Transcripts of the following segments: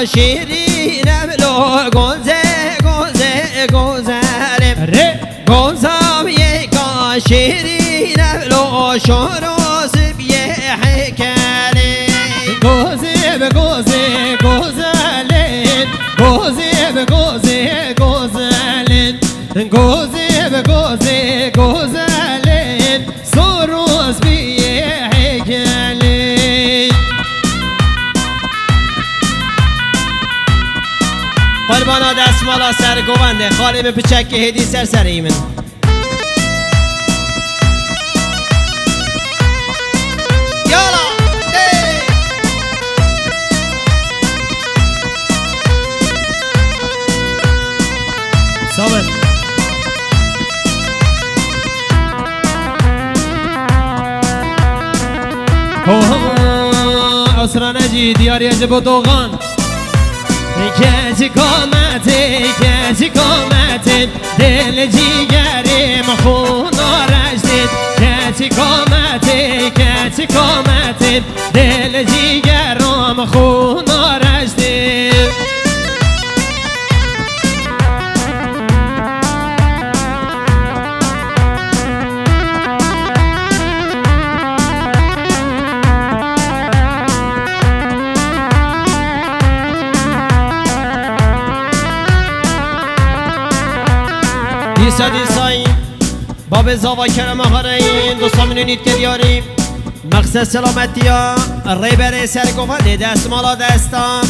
شیرین بلو گوزه گوزه گوزلم گوزم یکا شیرین بلو شروز بیه حکلی گوزه بگوزه گوزلم گوزه بگوزه گوزلم گوزه بگوزه گوزلم سروز بیه حکلی قربانا دستمالا سر گوونده خالی به پچک هدی سر سر ایمن یالا ثابت اسرا نجی دیاری عجب و دوغان کسی کامت دل جیگریم خون آرشتید کسی کامت دل جیگرم خون آرشتید دیسایی باب زاوا کرم هرین دوستان میدونید که دیاریم مقصد سلامتی ها ریبر سرگوفنده دست مالا دستان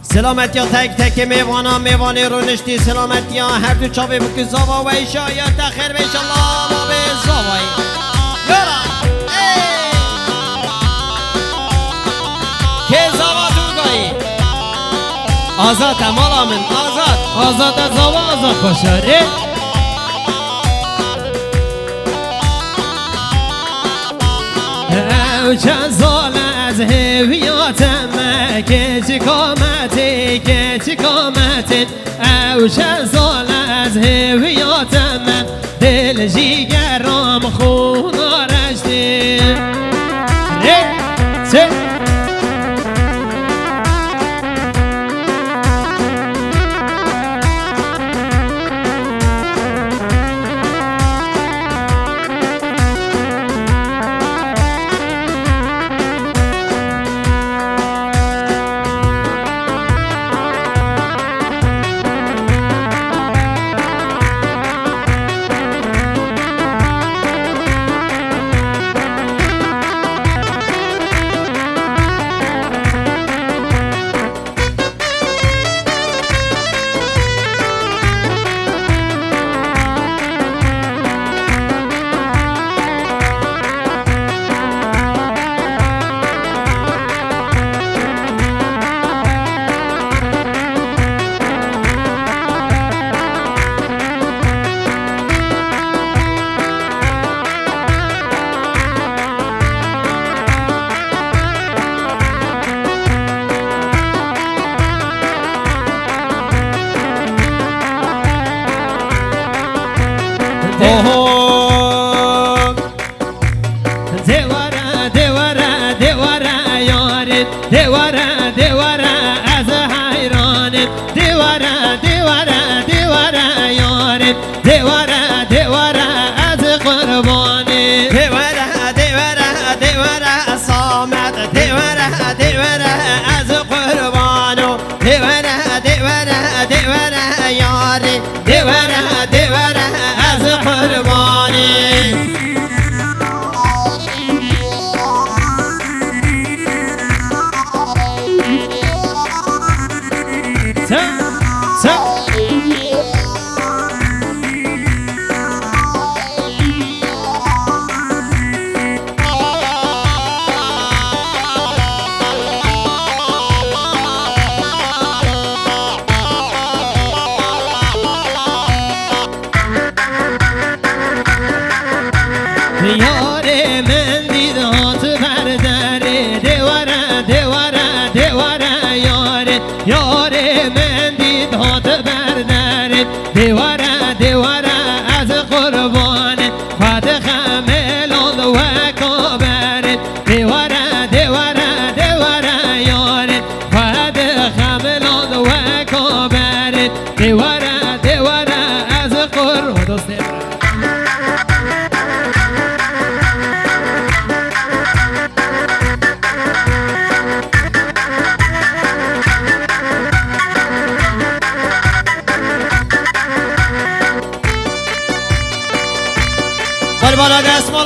سلامتی ها تک تک میوانا میوانه رو نشتی سلامتی ها هر دو چاوه بکی زاوا و ایشا یا تخیر بیش الله باب زاوایی یارا که زاوا دوگایی آزاد مالا من آزاد زاوا آزاد خوشاره او چند سال از هویاتم کسی کامت او چند سال از هویاتم دل جیگرم خون آرشتی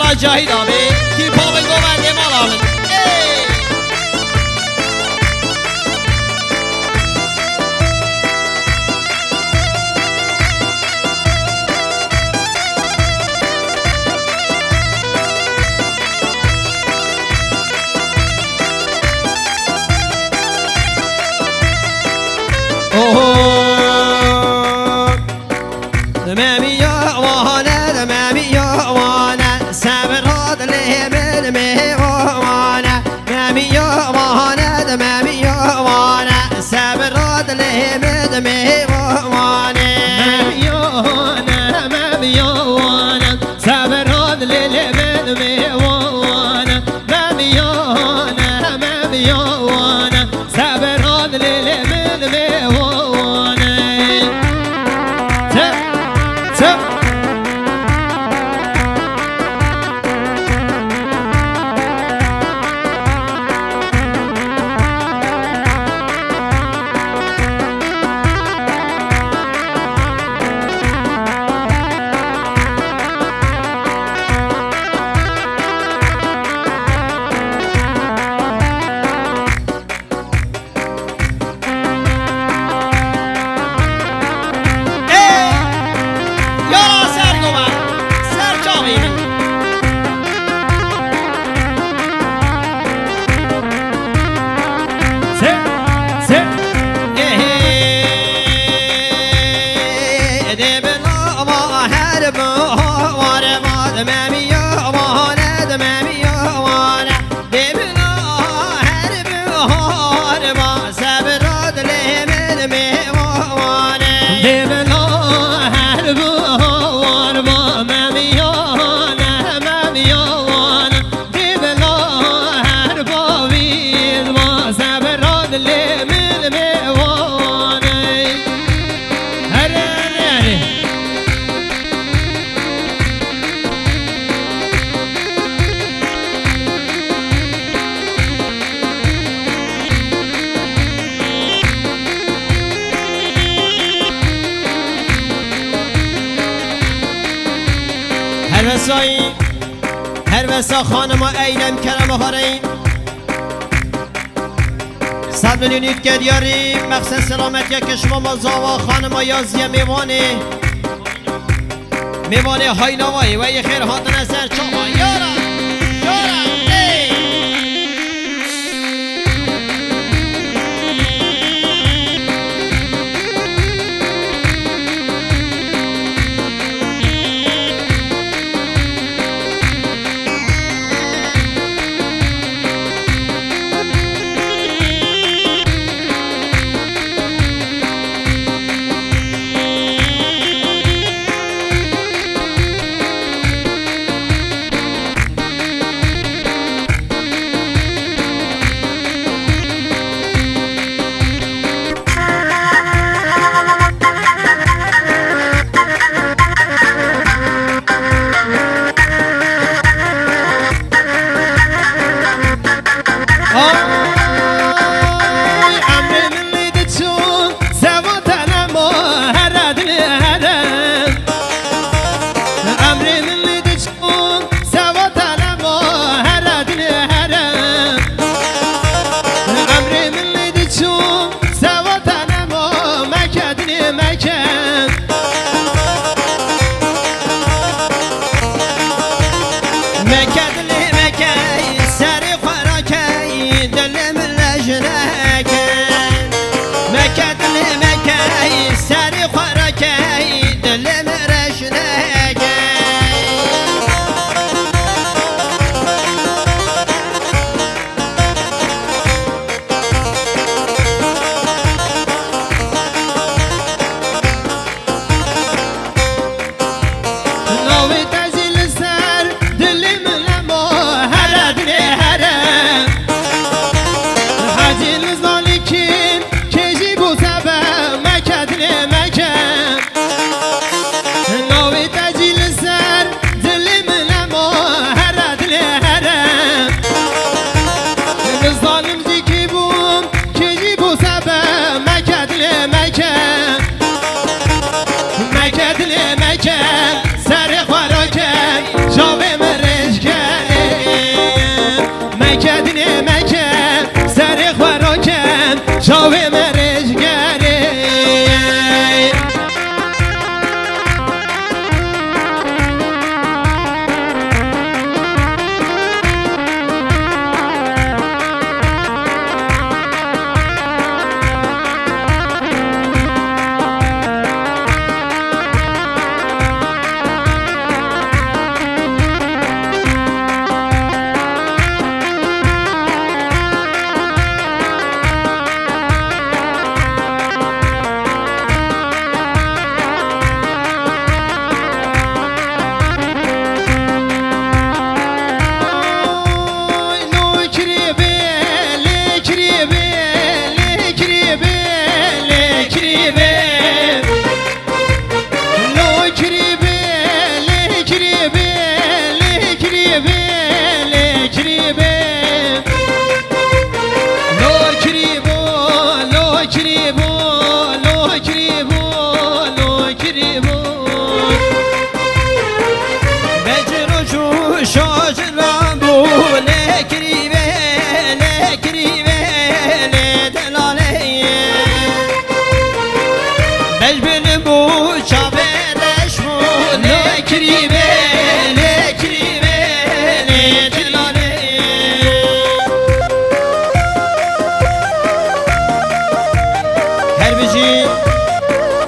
آقا جاهید آبی تی پا به گوونده مال آمین هر وسا خانم ایلم کرم هارین 100 میلیونیت که دیاری مقصد سلامتی که شما مزاوا خانم یازیه میوانه های نوایی و یه خیر هاتن از سر چاوا یارا مكدلي مكاي ساري فراكاي دلم مکم سر خوراکم شاوه مرشگره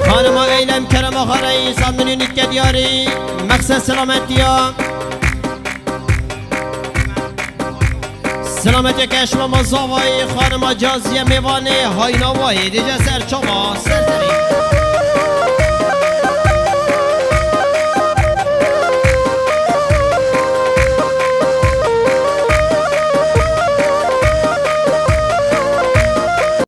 خانما ایلم کرم آخره سندنی نیت دیاری مقصد سلامتی ها سلامتی کشم مزاوای خانما جازی میوانه های نوایی دیجه سر چما سر